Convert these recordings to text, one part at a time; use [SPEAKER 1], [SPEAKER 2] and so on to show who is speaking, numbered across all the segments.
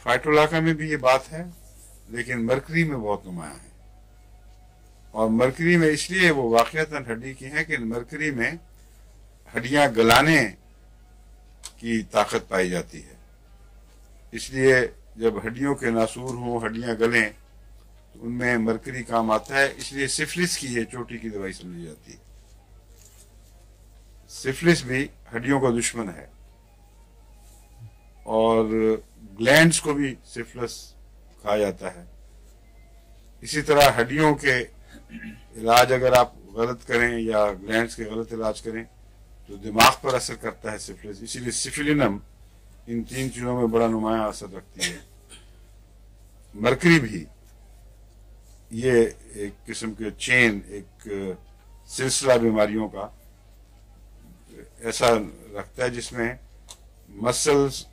[SPEAKER 1] فائٹولاکا میں بھی یہ بات ہے، لیکن مرکری میں بہت نمایاں ہے، اور مرکری میں اس لیے وہ واقعتاً ہڈی کی ہیں کہ مرکری میں ہڈیاں گلانے کی طاقت پائی جاتی ہے، اس لیے جب ہڈیوں کے ناسور ہوں، ہڈیاں گلیں، تو ان میں مرکری کام آتا ہے، اس لیے سفلس کی یہ چوٹی کی دوائی سمجھی جاتی ہے۔ سفلس بھی ہڈیوں کا دشمن ہے، اور گلینڈز کو بھی سفلس کہا جاتا ہے۔ اسی طرح ہڈیوں کے علاج اگر آپ غلط کریں یا گلینڈز کے غلط علاج کریں تو دماغ پر اثر کرتا ہے سفلس، اسی لیے سفلینم ان تین چیزوں میں بڑا نمایاں اثر رکھتی ہے۔ مرکری بھی یہ ایک قسم کے چین، ایک سلسلہ بیماریوں کا ایسا رکھتا ہے جس میں مسلز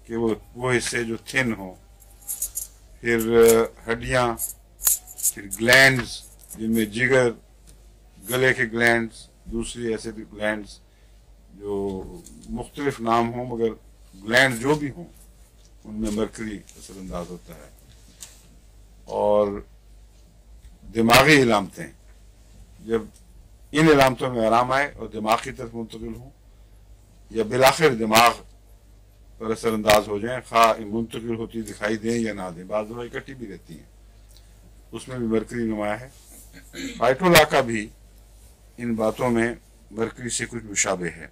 [SPEAKER 1] کہ وہ حصے جو تھن ہوں، پھر ہڈیاں، پھر گلینڈز جن میں جگر، گلے کے گلینڈز، دوسری ایسے بھی گلینڈز جو مختلف نام ہوں مگر گلینڈ جو بھی ہوں ان میں مرکری اثر انداز ہوتا ہے۔ اور دماغی علامتیں، جب ان علامتوں میں آرام آئے اور دماغ کی طرف منتقل ہوں یا بالآخر دماغ پر اثر انداز ہو جائیں، خواہ منتقل ہوتی دکھائی دیں یا نہ دیں، بعض دفعہ اکٹھی بھی رہتی ہیں، اس میں بھی مرکری نمایاں ہے۔ فائٹولاکا بھی ان باتوں میں مرکری سے کچھ مشابہ ہے۔